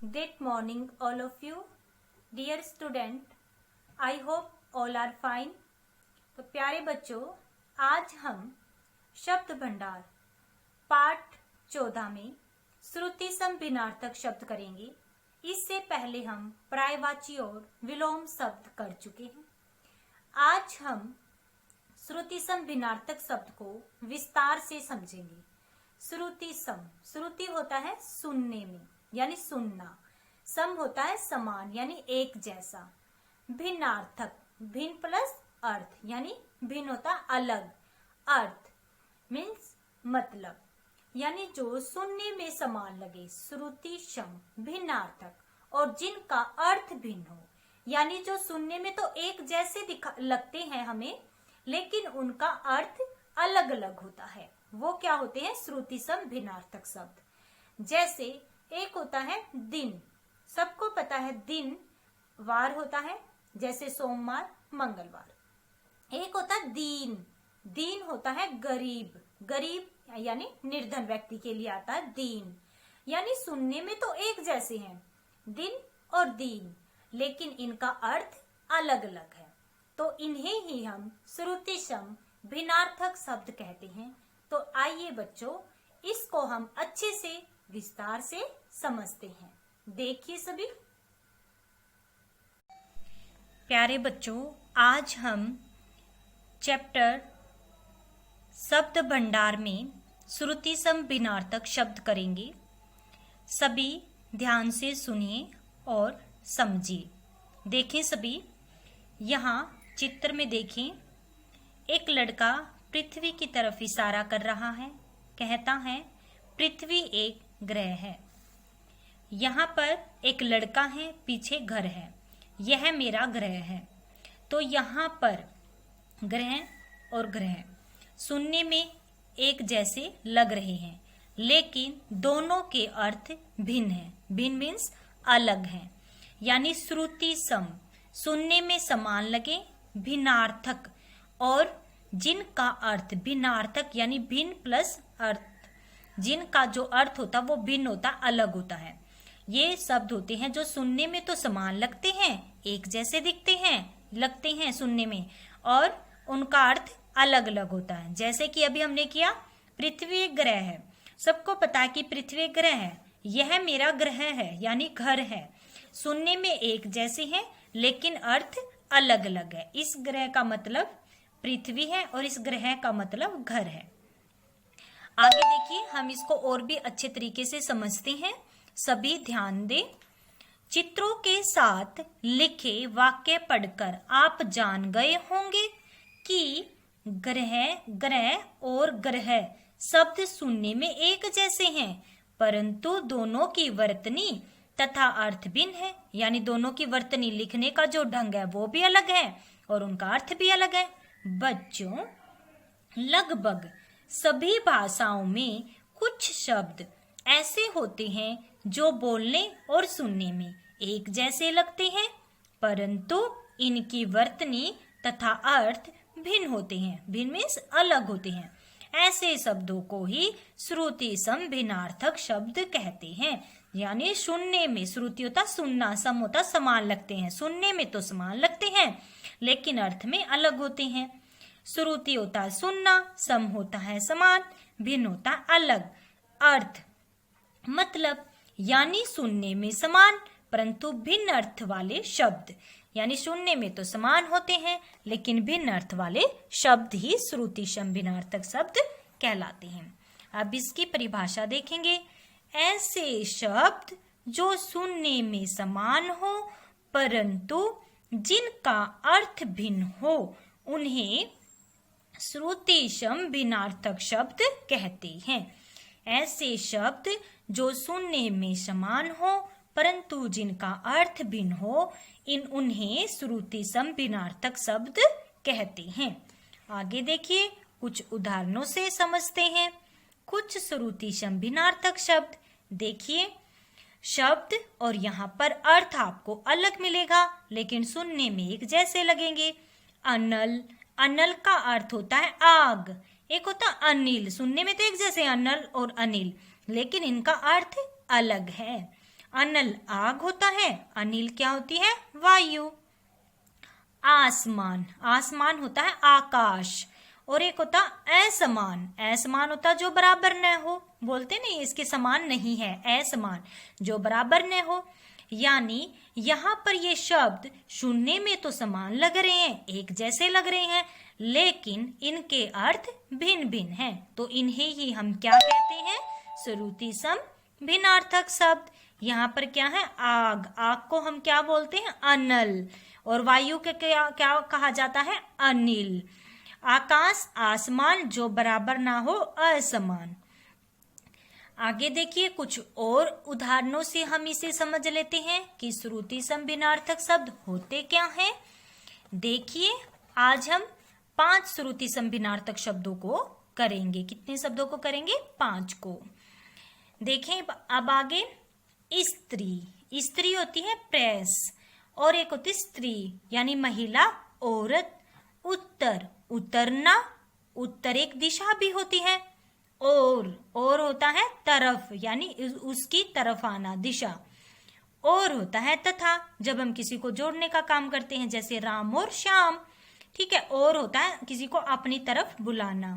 Good morning, all of you. Dear student, I hope all are fine. तो प्यारे बच्चों, आज हम शब्द भंडार पाठ 14 में श्रुति सम भिन्नार्थक शब्द करेंगे। इससे पहले हम पर्यायवाची और विलोम शब्द कर चुके हैं। आज हम श्रुति सम भिन्नार्थक शब्द को विस्तार से समझेंगे। श्रुति सम, श्रुति होता है सुनने में यानी सुनना, सम होता है समान यानी एक जैसा, भिन्नार्थक भिन्न प्लस अर्थ यानी भिन्न होता अलग, अर्थ मीन्स मतलब, यानी जो सुनने में समान लगे। श्रुति सम भिन्नार्थक और जिनका अर्थ भिन्न हो, यानी जो सुनने में तो एक जैसे लगते हैं हमें, लेकिन उनका अर्थ अलग अलग होता है, वो क्या होते हैं? श्रुति सम भिन्नार्थक शब्द। जैसे एक होता है दिन, सबको पता है दिन वार होता है, जैसे सोमवार मंगलवार। एक होता है दीन, दीन होता है गरीब, गरीब यानी निर्धन व्यक्ति के लिए आता है दीन। यानी सुनने में तो एक जैसे हैं दिन और दीन, लेकिन इनका अर्थ अलग अलग है, तो इन्हें ही हम श्रुति सम भिन्नार्थक शब्द कहते हैं। तो आइए बच्चों, इसको हम अच्छे से विस्तार से समझते हैं। देखिए सभी प्यारे बच्चों, आज हम चैप्टर शब्द भंडार में श्रुति सम भिन्नार्थक शब्द करेंगे। सभी ध्यान से सुनिए और समझिए। देखें सभी, यहाँ चित्र में देखें, एक लड़का पृथ्वी की तरफ इशारा कर रहा है, कहता है पृथ्वी एक ग्रह है। यहाँ पर एक लड़का है, पीछे घर है, यह मेरा ग्रह है। तो यहाँ पर ग्रह और ग्रह सुनने में एक जैसे लग रहे हैं, लेकिन दोनों के अर्थ भिन्न हैं। भिन्न मीन्स अलग हैं, यानी श्रुति सम सुनने में समान लगे, भिन्नार्थक और जिनका अर्थ भिन्नार्थक यानी भिन्न प्लस अर्थ, जिनका जो अर्थ होता वो भिन्न होता, अलग होता है। ये शब्द होते हैं जो सुनने में तो समान लगते हैं, एक जैसे दिखते हैं, लगते हैं सुनने में, और उनका अर्थ अलग अलग होता है। जैसे कि अभी हमने किया, पृथ्वी एक ग्रह है, सबको पता है कि पृथ्वी एक ग्रह है, यह मेरा ग्रह है यानी घर है। सुनने में एक जैसे हैं, लेकिन अर्थ अलग अलग है। इस ग्रह का मतलब पृथ्वी है और इस ग्रह का मतलब घर है। आगे देखिए, हम इसको और भी अच्छे तरीके से समझते हैं। सभी ध्यान दें। चित्रों के साथ लिखे वाक्य पढ़कर आप जान गए होंगे कि ग्रह, ग्रह और ग्रह शब्द सुनने में एक जैसे हैं, परंतु दोनों की वर्तनी तथा अर्थ भिन्न है। यानी दोनों की वर्तनी, लिखने का जो ढंग है वो भी अलग है और उनका अर्थ भी अलग है। बच्चों, लगभग सभी भाषाओं में कुछ शब्द ऐसे होते हैं जो बोलने और सुनने में एक जैसे लगते हैं, परंतु इनकी वर्तनी तथा अर्थ भिन्न होते हैं। भिन्न मीन्स अलग होते हैं। ऐसे शब्दों को ही श्रुति सम भिन्नार्थक शब्द कहते हैं। यानी सुनने में, श्रुति होता सुनना, सम होता समान लगते हैं, सुनने में तो समान लगते हैं लेकिन अर्थ में अलग होते हैं। श्रुति होता है सुनना, सम होता है समान, भिन्न होता अलग, अर्थ मतलब, यानी सुनने में समान परंतु भिन्न अर्थ वाले शब्द। यानी सुनने में तो समान होते हैं लेकिन भिन्न अर्थ वाले शब्द ही श्रुति सम भिन्नार्थक शब्द कहलाते हैं। अब इसकी परिभाषा देखेंगे। ऐसे शब्द जो सुनने में समान हो परंतु जिनका अर्थ भिन्न हो, उन्हें श्रुति सम भिन्नार्थक शब्द कहते हैं। ऐसे शब्द जो सुनने में समान हो परंतु जिनका अर्थ भिन्न हो, उन्हें श्रुति सम भिन्नार्थक शब्द कहते हैं। आगे देखिए, कुछ उदाहरणों से समझते हैं कुछ श्रुति सम भिन्नार्थक शब्द। देखिए, शब्द और यहाँ पर अर्थ आपको अलग मिलेगा लेकिन सुनने में एक जैसे लगेंगे। अनल, अनल का अर्थ होता है आग, एक होता अनिल, सुनने में तो एक जैसे अनल और अनिल, लेकिन इनका अर्थ अलग है। अनल आग होता है, अनिल क्या होती है? वायु। आसमान, आसमान होता है आकाश, और एक होता असमान, असमान होता जो बराबर न हो, बोलते नहीं इसके समान नहीं है, असमान जो बराबर न हो। यानी यहाँ पर ये शब्द सुनने में तो समान लग रहे हैं, एक जैसे लग रहे हैं, लेकिन इनके अर्थ भिन्न भिन्न हैं। तो इन्हें ही हम क्या कहते हैं? श्रुति सम भिन्नार्थक शब्द। यहाँ पर क्या है? आग, आग को हम क्या बोलते हैं? अनल। और वायु के क्या क्या कहा जाता है? अनिल। आकाश, आसमान जो बराबर ना हो, असमान। आगे देखिए, कुछ और उदाहरणों से हम इसे समझ लेते हैं कि श्रुति सम भिन्नार्थक शब्द होते क्या हैं। देखिए, आज हम 5 श्रुति सम भिन्नार्थक शब्दों को करेंगे। कितने शब्दों को करेंगे? 5 को। देखें अब आगे, स्त्री, स्त्री होती है प्रेस, और एक होती स्त्री यानी महिला, औरत। उत्तर, उतरना, उत्तर एक दिशा भी होती है। और होता है तरफ, यानी उसकी तरफ आना, दिशा। और होता है तथा, जब हम किसी को जोड़ने का काम करते हैं, जैसे राम और श्याम। ठीक है, और होता है किसी को अपनी तरफ बुलाना,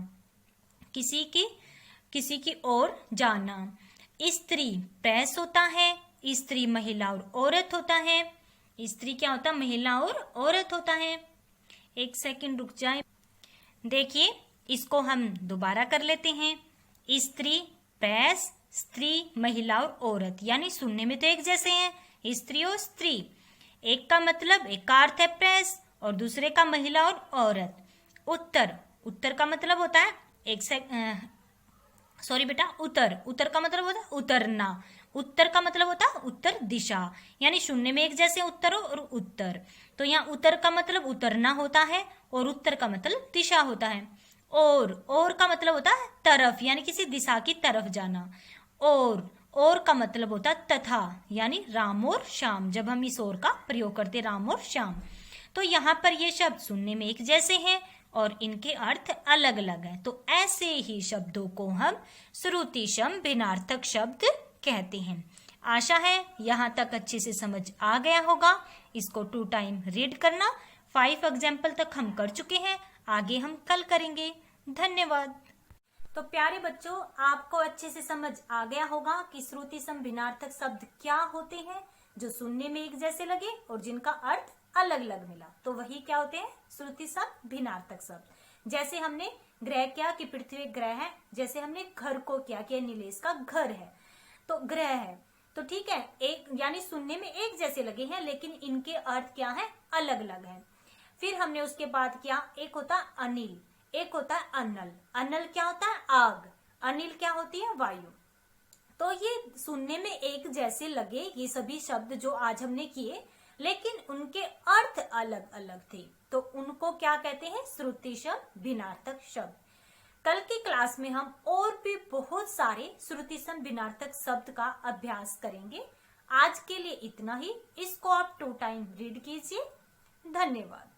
किसी की ओर जाना। स्त्री प्रेस होता है, स्त्री महिला और औरत होता है। स्त्री क्या होता है? महिला और औरत होता है। एक सेकंड रुक जाए। देखिए, इसको हम दोबारा कर लेते हैं। स्त्री, प्रेस, स्त्री, महिला और औरत, यानी सुनने में तो एक जैसे हैं, स्त्री और स्त्री। एक का मतलब, एक का अर्थ है प्रेस, और दूसरे का महिला और औरत। उत्तर, उत्तर का मतलब होता है सॉरी बेटा, उत्तर का मतलब होता है उतरना। उत्तर का मतलब होता है उत्तर दिशा, यानी सुनने में एक जैसे उत्तर और उत्तर। तो यहाँ उत्तर का मतलब उतरना होता है, और उत्तर का मतलब दिशा होता है। और का मतलब होता है तरफ, यानी किसी दिशा की तरफ जाना। और का मतलब होता है तथा, यानी राम और श्याम, जब हम इस और का प्रयोग करते राम और श्याम। तो यहाँ पर ये शब्द सुनने में एक जैसे हैं और इनके अर्थ अलग अलग हैं। तो ऐसे ही शब्दों को हम श्रुति सम भिन्नार्थक शब्द कहते हैं। आशा है यहाँ तक अच्छे से समझ आ गया होगा। इसको 2 टाइम रीड करना। 5 एग्जाम्पल तक हम कर चुके हैं, आगे हम कल करेंगे। धन्यवाद। तो प्यारे बच्चों, आपको अच्छे से समझ आ गया होगा कि श्रुति सम भिन्नार्थक शब्द क्या होते हैं, जो सुनने में एक जैसे लगे और जिनका अर्थ अलग अलग मिला। तो वही क्या होते हैं? श्रुति सम भिन्नार्थक शब्द। जैसे हमने ग्रह किया कि पृथ्वी एक ग्रह है, जैसे हमने घर को किया कि नीलेश का घर है, तो ग्रह है। तो ठीक है, एक यानी सुनने में एक जैसे लगे हैं, लेकिन इनके अर्थ क्या है? अलग अलग है। फिर हमने उसके बाद क्या, एक होता अनिल, एक होता है अनल। अनल क्या होता है? आग। अनिल क्या होती है? वायु। तो ये सुनने में एक जैसे लगे ये सभी शब्द जो आज हमने किए, लेकिन उनके अर्थ अलग अलग थे, तो उनको क्या कहते हैं? श्रुति सम भिन्नार्थक शब्द। कल की क्लास में हम और भी बहुत सारे श्रुति सम भिन्नार्थक शब्द का अभ्यास करेंगे। आज के लिए इतना ही। इसको आप 2 टाइम रीड कीजिए। धन्यवाद।